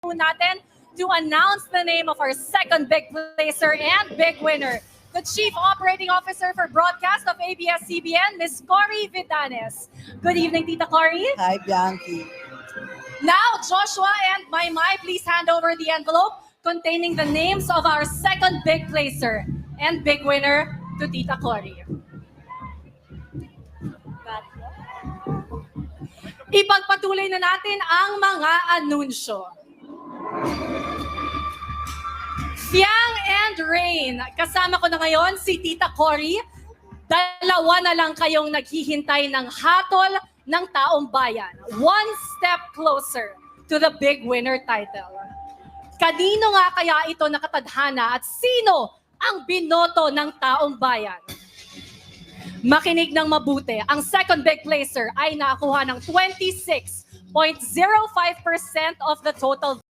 po natin to announce the name of our second big placer and big winner, the Chief Operating Officer for Broadcast of ABS-CBN, Ms. Cory Vidanes. Good evening, Tita Cory. Hi, Bianchi. Now, Joshua and Maymay, please hand over the envelope containing the names of our second big placer and big winner to Tita Cory. Ipagpatuloy na natin ang mga anunsyo. Fiang and Rain, kasama ko na ngayon si Tita Cory. Dalawa na lang kayong naghihintay ng hatol ng taong bayan. One step closer to the big winner title. Kanino nga kaya ito nakatadhana at sino ang binoto ng taong bayan? Makinig ng mabuti, ang second big placer ay nakakuha ng 26.05% of the total